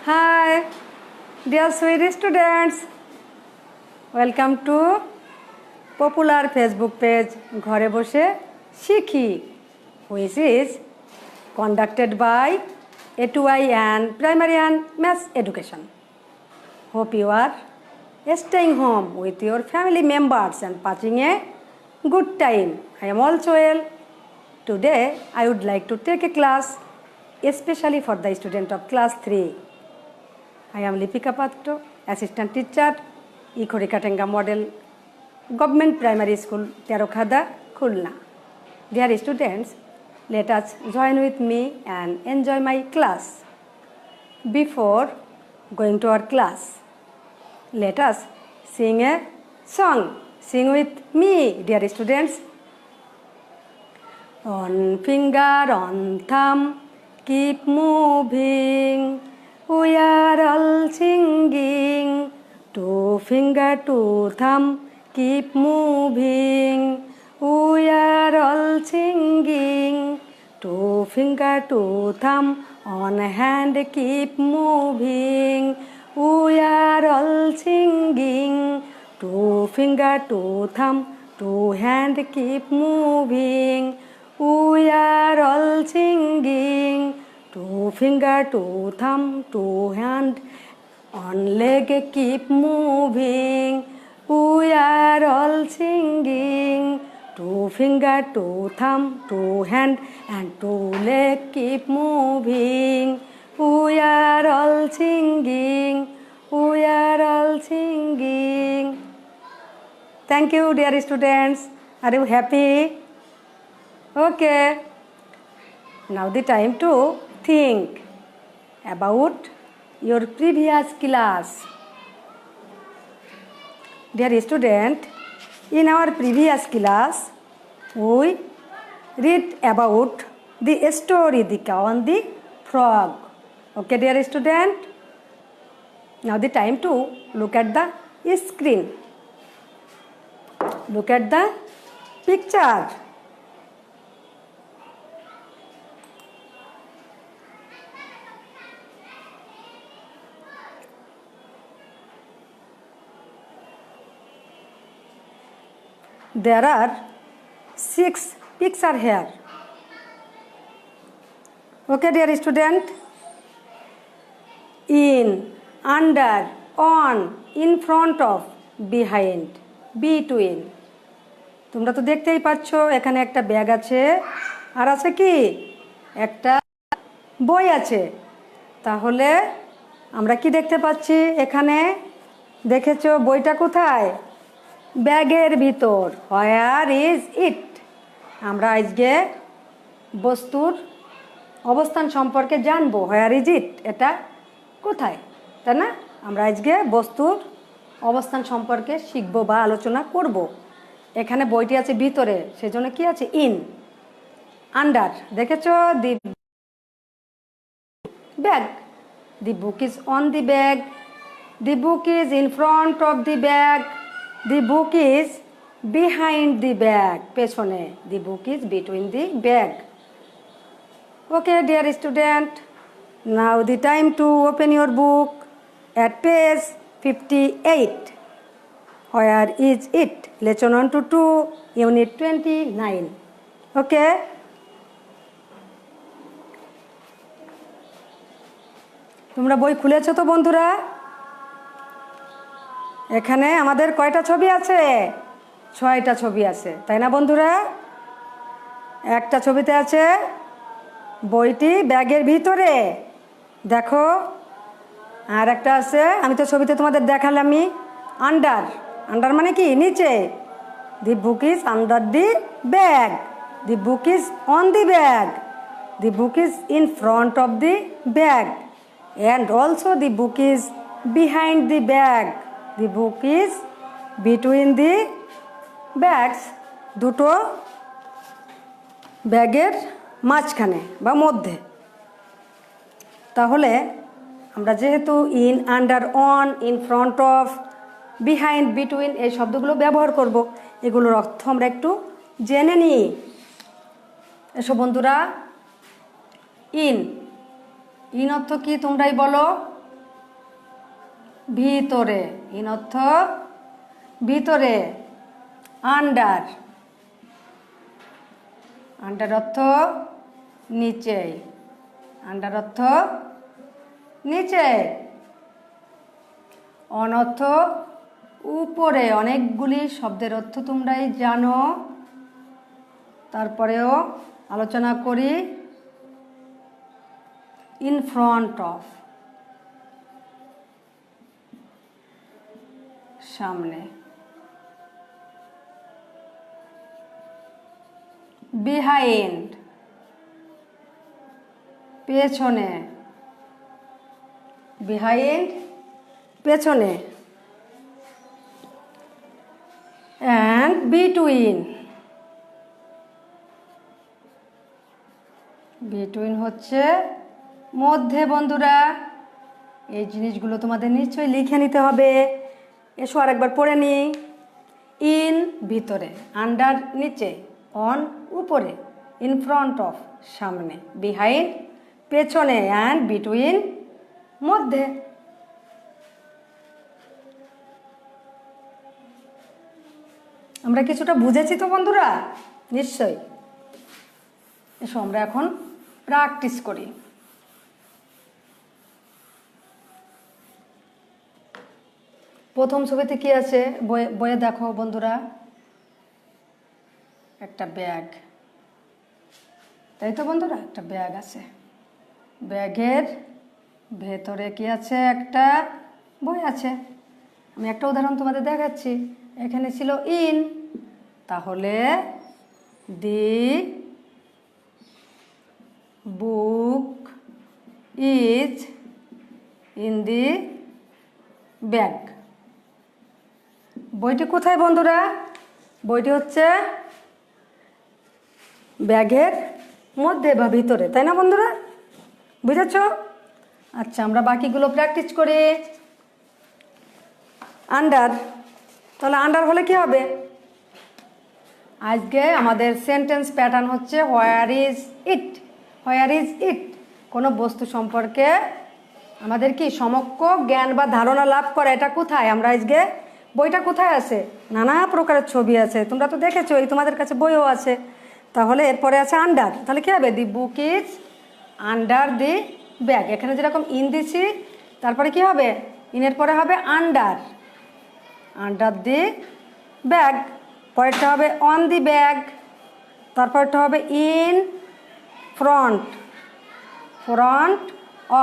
Hi, dear sweet students. Welcome to popular Facebook page ঘরে বসে শিখি, which is conducted by A2I and Primary and Mass Education. Hope you are staying home with your family members and passing a good time. I am also well. Today I would like to take a class especially for the student of class 3. I am Lipika Patro, assistant teacher, Ikorikatenga Model Government Primary School, Terokhada, Khulna. Dear students, let us join with me and enjoy my class. Before going to our class, let us sing a song. Sing with me, dear students. On finger, on thumb, keep moving. We are all singing. Two finger, two thumb, keep moving. We are all singing. Two finger, two thumb, on hand, keep moving. We are all singing. Two finger, two thumb, two hand, keep moving. We are all singing. Two finger, two thumb, two hand, on leg, keep moving. We are all singing. Two finger, two thumb, two hand, and two leg, keep moving. We are all singing. We are all singing. Thank you, dear students. Are you happy? Okay. Now the time to think about your previous class. Dear student, in our previous class, we read about the story The Cow and the Frog. Okay, dear student? Now the time to look at the screen. Look at the picture. There are 6 pictures here. Okay, dear student? In, under, on, in front of, behind, between. তোমরা তো দেখতেই পাচ্ছ এখানে একটা bag আছে আর আছে কি একটা বই আছে। তাহলে আমরা কি দেখতে পাচ্ছি এখানে? দেখেছো বইটা কোথায়? ব্যাগের ভিতর। Where is it? আমরা আজকে বস্তুর অবস্থান সম্পর্কে জানবো। Where is it? এটা কোথায়, তাই না? আমরা আজকে বস্তুর অবস্থান সম্পর্কে শিখবো বা আলোচনা করব। এখানে বইটি আছে ভিতরে, সেজন্য কি আছে? In, under. দেখেছো the bag. The book is on the bag. The book is in front of the bag. The book is behind the bag, পেছনে। The book is between the bag. Okay, dear student, now the time to open your book at page 58. Where is it? Lesson 1 to 2, Unit 29. Okay? তোমরা বই খুলেছো তো বন্ধুরা? এখানে আমাদের কয়টা ছবি আছে? 6টা ছবি আছে, তাই না বন্ধুরা? একটা ছবিতে আছে বইটি ব্যাগের ভিতরে, দেখো। আর একটা আছে, আমি তো ছবিতে তোমাদের দেখালামই, আন্ডার। আন্ডার মানে কি? নিচে। The book is under the bag. The book is on the bag. The book is in front of the bag. And also the book is behind the bag. The book is between the bags, দুটো ব্যাগের মাঝখানে বা মধ্যে। তাহলে আমরা যেহেতু in, under, on, in front of, behind, between এই শব্দগুলো ব্যবহার করব, এগুলোর অর্থ আমরা একটু জেনে নিই। এসো বন্ধুরা, ইন। ইন অর্থ কি তোমরাই বলো? ভিতরে, ইন অর্থ ভিতরে, আন্ডার, আন্ডার অর্থ নিচে, আন্ডার অর্থ নিচে, অন অর্থ উপরে। অনেকগুলি শব্দের অর্থ তোমরাই জানো, তারপরেও আলোচনা করি। ইন ফ্রন্ট অফ, সামনে। বিহাইন্ড, পেছনে, বিহাইন্ড পেছনে। অ্যান্ড বিটুইন, বিটুইন হচ্ছে মধ্যে। বন্ধুরা, এই জিনিসগুলো তোমাদের নিশ্চয়ই লিখে নিতে হবে। এসো আরেকবার পড়ে নিই। ইন ভিতরে, আন্ডার নিচে, অন উপরে, ইন ফ্রন্ট অফ সামনে, বিহাইন্ড পেছনে, অ্যান্ড বিটুইন মধ্যে। আমরা কিছুটা বুঝেছি তো বন্ধুরা? নিশ্চয়ই। এসো আমরা এখন প্র্যাকটিস করি। প্রথম ছবিতে কি আছে বইয়ে দেখো বন্ধুরা, একটা ব্যাগ, তাই তো বন্ধুরা? একটা ব্যাগ আছে, ব্যাগের ভেতরে কি আছে? একটা বই আছে। আমি একটা উদাহরণ তোমাদের দেখাচ্ছি। এখানে ছিল ইন, তাহলে the book is in the bag. বইটি কোথায় বন্ধুরা? বইটি হচ্ছে ব্যাগের মধ্যে বা ভিতরে, তাই না বন্ধুরা? বুঝেছ? আচ্ছা, আমরা বাকিগুলো প্র্যাকটিস করি। আন্ডার, তাহলে আন্ডার হলে কি হবে? আজকে আমাদের সেন্টেন্স প্যাটার্ন হচ্ছে where is it. Where is it, কোনো বস্তু সম্পর্কে আমাদের কি সমক্ষ জ্ঞান বা ধারণা লাভ করা। এটা কোথায়? আমরা আজকে বইটা কোথায় আছে? নানা প্রকারের ছবি আছে, তোমরা তো দেখেছো, এই তোমাদের কাছে বইও আছে। তাহলে এরপরে আছে আন্ডার, তাহলে কী হবে? The book is under the bag. এখানে যেরকম ইন দিছি, তারপরে কি হবে? ইনের পরে হবে আন্ডার, আন্ডার দি ব্যাগ। পরেরটা হবে অন দি ব্যাগ, তারপরটা হবে in front, front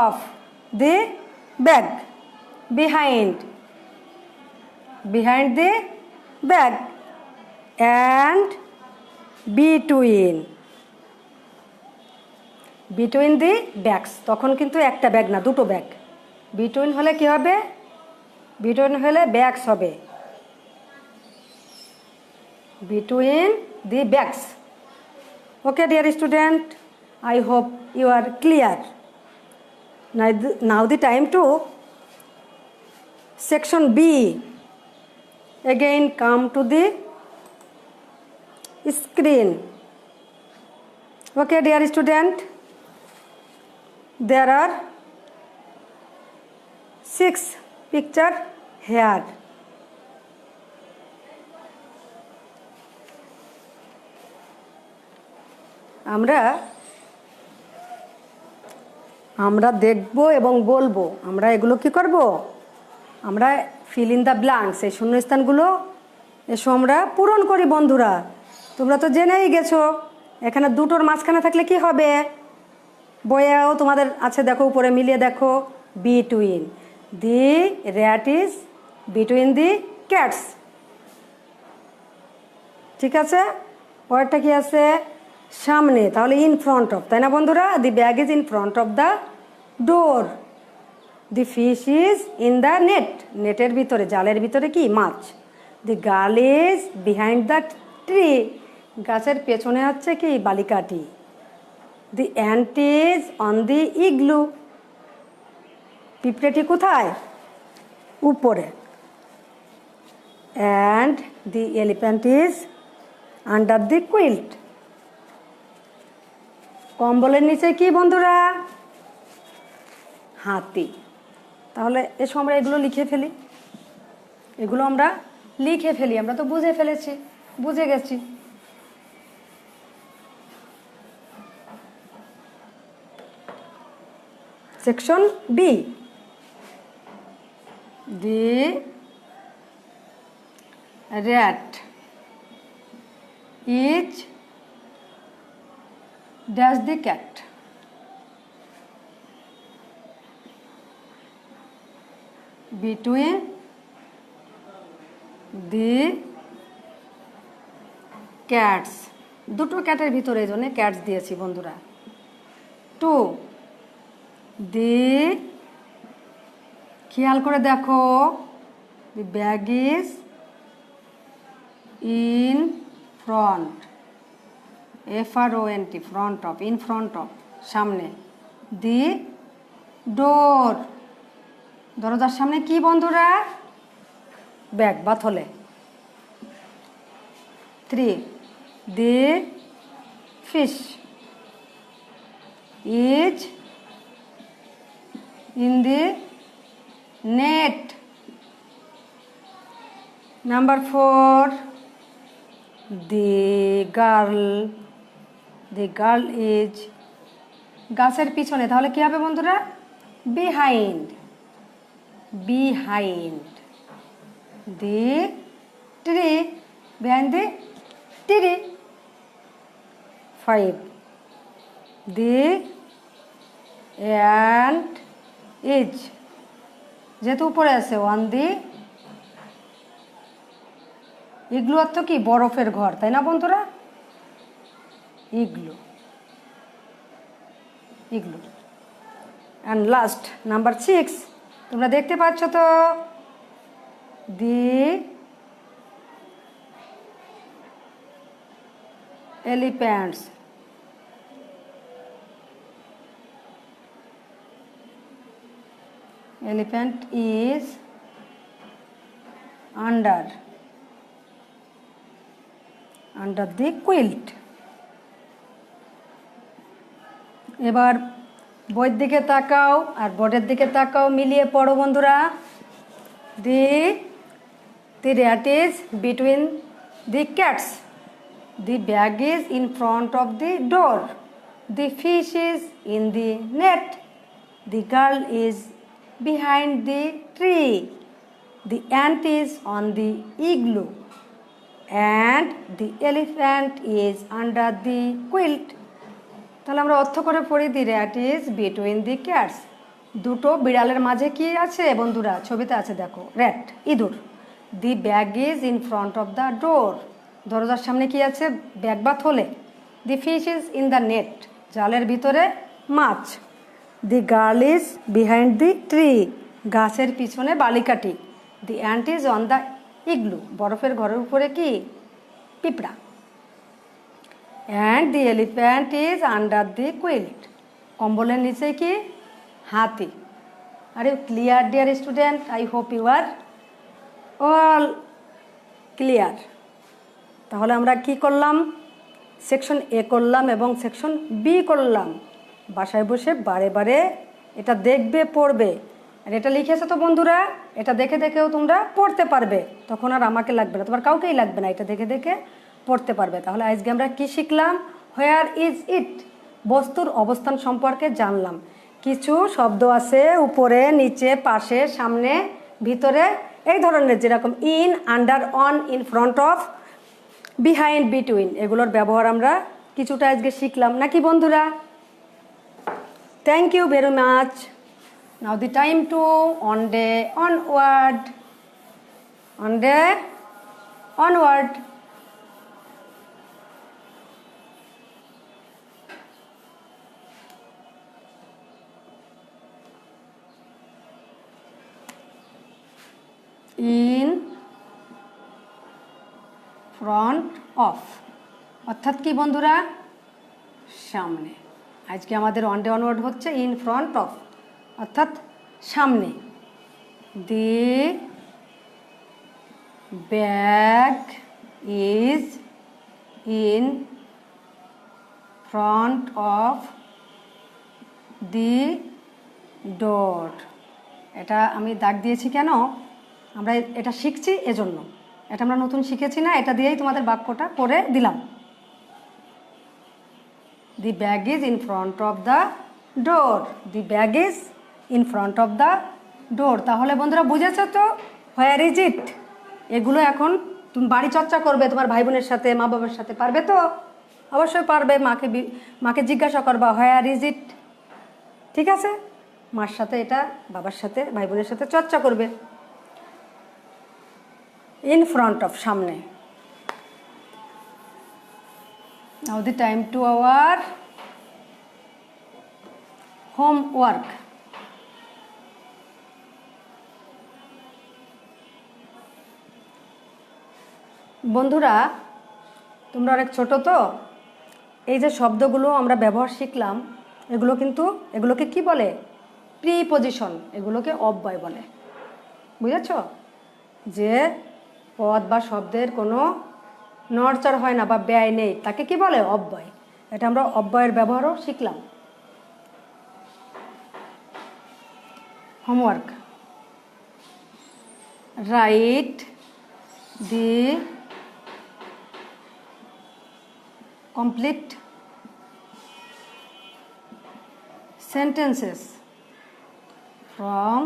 of the bag, behind, behind the bag, and between, between the bags. তখন কিন্তু একটা ব্যাগ না, দুটো ব্যাগ। বিটুইন হলে কি হবে? বিটুইন হলে ব্যাগস হবে, between the bags. Okay, dear student, I hope you are clear. Now the time to section B. Again come to the screen. Okay, dear student, there are 6 picture here. আমরা দেখব এবং বলবো। আমরা এগুলো কি করব? আমরা ফিল ইন দ্য ব্ল্যাঙ্কস, এই শূন্যস্থানগুলো এসো আমরা পূরণ করি। বন্ধুরা, তোমরা তো জেনেই গেছো, এখানে দুটোর মাঝখানে থাকলে কি হবে? বইয়েও তোমাদের আছে, দেখো উপরে মিলিয়ে দেখো। Between the rat is between the cats, ঠিক আছে? পরেরটা কি আছে? সামনে, তাহলে ইন ফ্রন্ট অফ, তাই না বন্ধুরা? The bag is in front of the door. The fish is in the net, নেটের ভিতরে, জালের ভিতরে কি? মাছ। The girl is behind the tree, গাছের পেছনে হচ্ছে কি? বালিকাটি। The ant is on the igloo, পিঁপড়েটি কোথায়? উপরে। And the elephant is under the quilt, কম্বলের নিচে কি বন্ধুরা? হাতি। তাহলে এসো আমরা এগুলো লিখে ফেলি, এগুলো আমরা লিখে ফেলি, আমরা তো বুঝে ফেলেছি, বুঝে গেছি। Section B, the rat is dash the cat. Between the cats, দুটো ক্যাটের ভিতরে, এই জন্য ক্যাটস দিয়েছি বন্ধুরা। টু দি, খেয়াল করে দেখো, the bag is in front, FRONT, front of, in front of, সামনে। দি ডোর, দরজার সামনে কি বন্ধুরা? ব্যাগ বা থলে। Three the fish is in the net. Number four, the girl is, গাছের পিছনে, তাহলে কি হবে বন্ধুরা? Behind, the tree, behind the tree. Five the ant is, যেহেতু উপরে আছে, অন দি ইগলু, অর্থ কি? বরফের ঘর, তাই না বন্ধুরা? Igloo. And last number six, তোমরা দেখতে পাচ্ছ তো, দি elephants, elephant is under the quilt. এবার বইয়ের দিকে তাকাও আর বোর্ডের দিকে তাকাও, মিলিয়ে পড়ো বন্ধুরা। দি rat is between the cats, the bag is in front of the door, the fish is in the net, the girl is behind the tree, the ant is on the igloo, and the elephant is under the quilt. তাহলে আমরা অর্থ করে পড়ি, দি rat is between the cats, দুটো বিড়ালের মাঝে কি আছে বন্ধুরা? ছবিতে আছে দেখো, rat, ইঁদুর। The bag is in front of the door, দরজার সামনে কি আছে? ব্যাগ বা থলে। The fish is in the net, জালের ভিতরে মাছ। The girl is behind the tree, গাছের পিছনে বালিকাটি। The ant is on the igloo, বরফের ঘরের উপরে কি? পিঁপড়া। And the elephant is under the quilt, কম্বলের নিচে কি? হাতি। Are you clear dear student? I hope you are all clear. তাহলে আমরা কি করলাম? সেকশন এ করলাম এবং সেকশন বি করলাম। বাসায় বসে বারে বারে এটা দেখবে, পড়বে। আর এটা লিখেছো তো বন্ধুরা, এটা দেখে দেখেও তোমরা পড়তে পারবে, তখন আর আমাকে লাগবে না, তোমার কাউকেই লাগবে না, এটা দেখে দেখে পড়তে পারবে। তাহলে আজকে আমরা কি শিখলাম? হোয়ার ইজ ইট, বস্তুর অবস্থান সম্পর্কে জানলাম। কিছু শব্দ আছে উপরে, নিচে, পাশে, সামনে, ভিতরে, এই ধরনের, যেরকম in, under, on, in front of, behind, between, এগুলোর ব্যবহার আমরা কিছুটা আজকে শিখলাম, নাকি বন্ধুরা? Thank you very much. Now the time to onward. In front of, অর্থাৎ কি বন্ধুরা? সামনে। আজকে আমাদের অনওয়ার্ড হচ্ছে ইন ফ্রন্ট অফ, অর্থাৎ সামনে। The bag is in front of the door, এটা আমি দাগ দিয়েছি কেন, আমরা এটা শিখছি এজন্য। এটা আমরা নতুন শিখেছি না, এটা দিয়েই তোমাদের বাক্যটা করে দিলাম। The bag is in front of the door. The bag is in front of the door. তাহলে বন্ধুরা বুঝেছো তো হোয়ার ইজ ইট? এগুলো এখন তুমি বাড়ি চর্চা করবে তোমার ভাই বোনের সাথে, মা বাবার সাথে। পারবে তো? অবশ্যই পারবে। মাকে জিজ্ঞাসা করবা হোয়ার ইজ ইট। ঠিক আছে? মার সাথে এটা, বাবার সাথে, ভাই বোনের সাথে চর্চা করবে। ইন ফ্রন্ট অফ, সামনে। Now the time to our homework. বন্ধুরা তোমরা অনেক ছোট তো, এই যে শব্দগুলো আমরা ব্যবহার শিখলাম, এগুলোকে কি বলে? প্রিপজিশন। এগুলোকে অব্যয় বলে। বুঝেছ? যে পদ বা শব্দের কোনো নড়চড় হয় না বা ব্যয় নেই, তাকে কি বলে? অব্যয়। এটা আমরা অব্যয়ের ব্যবহারও শিখলাম। Homework. Write the complete sentences from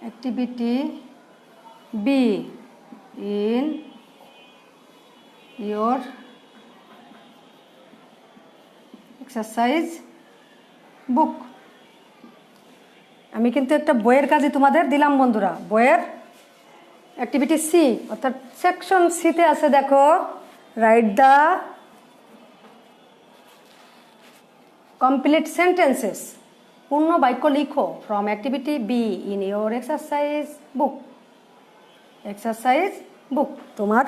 activity B in your exercise book. আমি কিন্তু একটা বইয়ের কাজই তোমাদের দিলাম বন্ধুরা। বইয়ের অ্যাক্টিভিটি সি, অর্থাৎ সেকশন সিতে আছে, দেখো, রাইট দ্য কমপ্লিট সেন্টেন্সেস, পূর্ণ বাক্য লিখো, from activity be in your exercise book. Exercise বুক, তোমার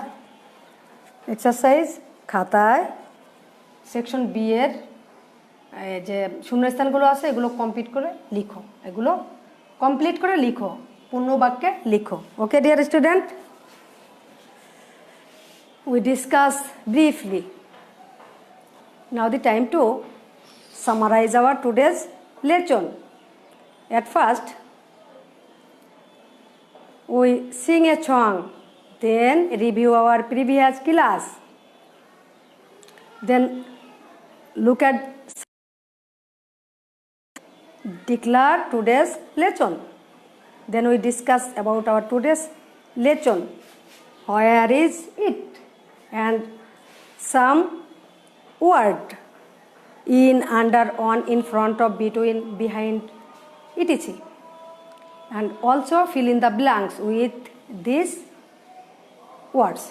এক্সারসাইজ খাতায় সেকশন বি এর যে শূন্যস্থানগুলো আছে এগুলো কমপ্লিট করে লিখো। এগুলো কমপ্লিট করে লিখো, পূর্ণ বাক্যে লিখো। Okay dear student, we discuss briefly. Now the time to summarize our today's lesson. At first we sing a song, then review our previous class, then look at declare today's lesson. Then we discuss about our today's lesson. Where is it? And some word in, under, on, in front of, between, behind, etc. And also fill in the blanks with these words.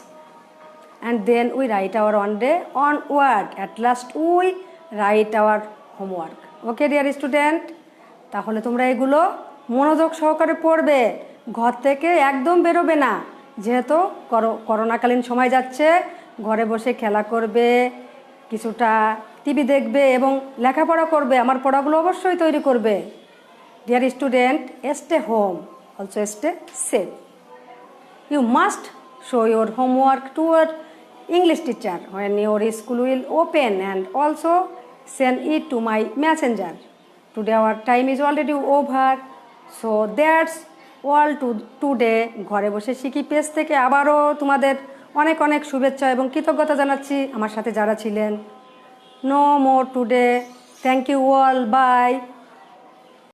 And then we write our one day on word. At last we write our homework. Okay dear student, তাহলে তোমরা এগুলো মনোযোগ সহকারে পড়বে, ঘর থেকে একদম বেরোবে না। যেহেতু করোনাকালীন সময় যাচ্ছে, ঘরে বসে খেলা করবে, কিছুটা টিভি দেখবে এবং লেখাপড়া করবে। আমার পড়াগুলো অবশ্যই তৈরি করবে। Dear student, stay home, also stay safe. You must show your homework to your English teacher when your school will open, and also send it to my messenger. Today our time is already over, so that's all today. ঘরে বসে শিখি page থেকে আবারও তোমাদের অনেক অনেক শুভেচ্ছা এবং কৃতজ্ঞতা জানাচ্ছি আমার সাথে যারা ছিলেন। No more today. Thank you all. Bye.